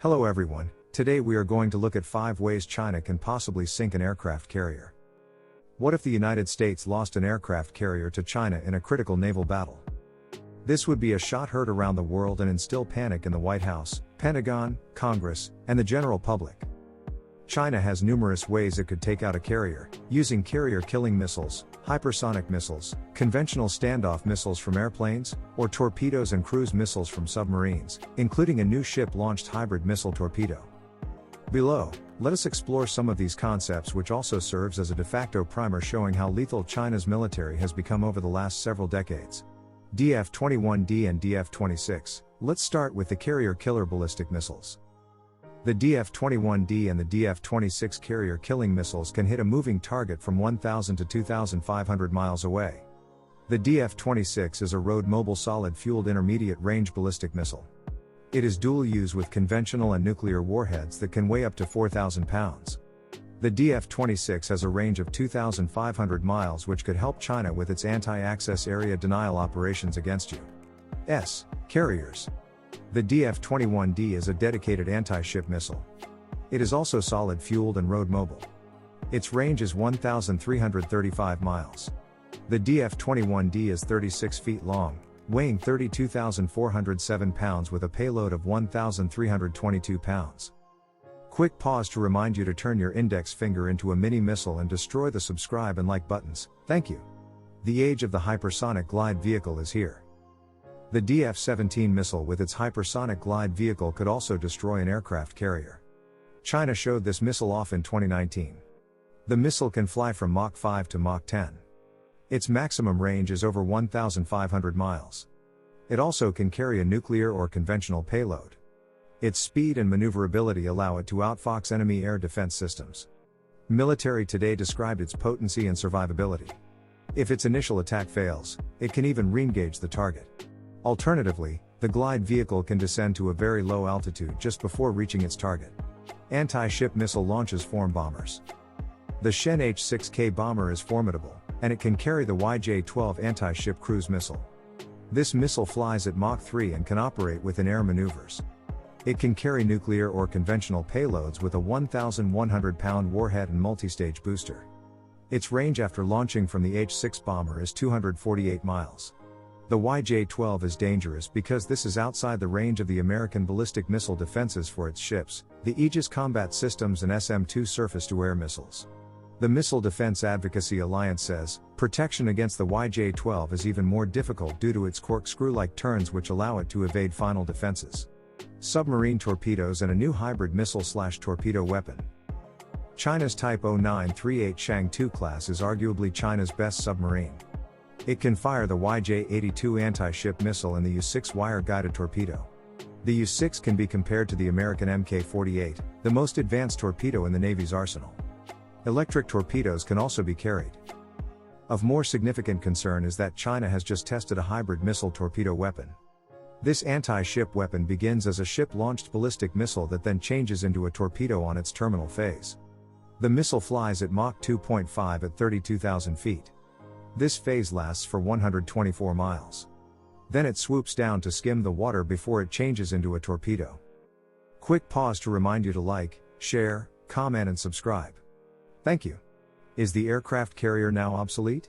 Hello everyone, today we are going to look at 5 ways China can possibly sink an aircraft carrier. What if the United States lost an aircraft carrier to China in a critical naval battle? This would be a shot heard around the world and instill panic in the White House, Pentagon, Congress, and the general public. China has numerous ways it could take out a carrier, using carrier-killing missiles, hypersonic missiles, conventional standoff missiles from airplanes, or torpedoes and cruise missiles from submarines, including a new ship-launched hybrid missile torpedo. Below, let us explore some of these concepts, which also serves as a de facto primer showing how lethal China's military has become over the last several decades. DF-21D and DF-26. Let's start with the carrier-killer ballistic missiles. The DF-21D and the DF-26 carrier-killing missiles can hit a moving target from 1,000 to 2,500 miles away. The DF-26 is a road-mobile solid-fueled intermediate-range ballistic missile. It is dual-use with conventional and nuclear warheads that can weigh up to 4,000 pounds. The DF-26 has a range of 2,500 miles, which could help China with its anti-access area denial operations against U.S. carriers. The DF-21D is a dedicated anti-ship missile. It is also solid-fueled and road-mobile. Its range is 1,335 miles. The DF-21D is 36 feet long, weighing 32,407 pounds with a payload of 1,322 pounds. Quick pause to remind you to turn your index finger into a mini missile and destroy the subscribe and like buttons, thank you. The age of the hypersonic glide vehicle is here. The DF-17 missile with its hypersonic glide vehicle could also destroy an aircraft carrier. China showed this missile off in 2019. The missile can fly from Mach 5 to Mach 10. Its maximum range is over 1,500 miles. It also can carry a nuclear or conventional payload. Its speed and maneuverability allow it to outfox enemy air defense systems. Military Today described its potency and survivability. If its initial attack fails, it can even re-engage the target. Alternatively, the glide vehicle can descend to a very low altitude just before reaching its target. Anti-ship missile launches form bombers. The Shen H-6K bomber is formidable, and it can carry the YJ-12 anti-ship cruise missile. This missile flies at Mach 3 and can operate within air maneuvers. It can carry nuclear or conventional payloads with a 1,100-pound warhead and multi-stage booster. Its range after launching from the H-6 bomber is 248 miles. The YJ-12 is dangerous because this is outside the range of the American ballistic missile defenses for its ships, the Aegis Combat Systems and SM-2 surface-to-air missiles. The Missile Defense Advocacy Alliance says, protection against the YJ-12 is even more difficult due to its corkscrew-like turns which allow it to evade final defenses. Submarine torpedoes and a new hybrid missile/torpedo weapon. China's Type 0938 Shang-2 class is arguably China's best submarine. It can fire the YJ-82 anti-ship missile and the U-6 wire-guided torpedo. The U-6 can be compared to the American Mk-48, the most advanced torpedo in the Navy's arsenal. Electric torpedoes can also be carried. Of more significant concern is that China has just tested a hybrid missile torpedo weapon. This anti-ship weapon begins as a ship-launched ballistic missile that then changes into a torpedo on its terminal phase. The missile flies at Mach 2.5 at 32,000 feet. This phase lasts for 124 miles. Then it swoops down to skim the water before it changes into a torpedo. Quick pause to remind you to like, share, comment and subscribe. Thank you. Is the aircraft carrier now obsolete?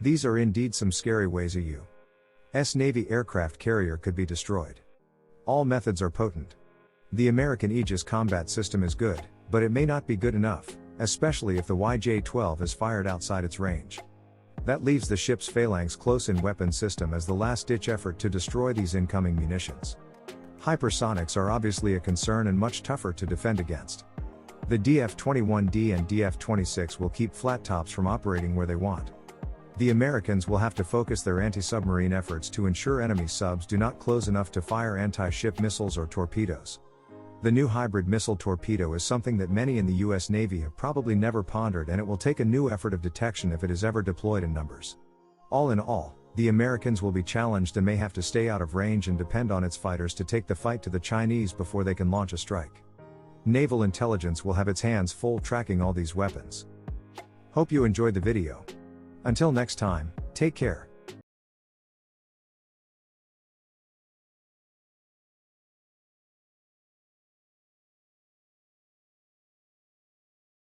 These are indeed some scary ways a U.S. Navy aircraft carrier could be destroyed. All methods are potent. The American Aegis combat system is good, but it may not be good enough, especially if the YJ-12 is fired outside its range. That leaves the ship's phalanx close-in weapon system as the last-ditch effort to destroy these incoming munitions. Hypersonics are obviously a concern and much tougher to defend against. The DF-21D and DF-26 will keep flat tops from operating where they want. The Americans will have to focus their anti-submarine efforts to ensure enemy subs do not close enough to fire anti-ship missiles or torpedoes. The new hybrid missile torpedo is something that many in the U.S. Navy have probably never pondered, and it will take a new effort of detection if it is ever deployed in numbers. All in all, the Americans will be challenged and may have to stay out of range and depend on its fighters to take the fight to the Chinese before they can launch a strike. Naval intelligence will have its hands full tracking all these weapons. Hope you enjoyed the video. Until next time, take care.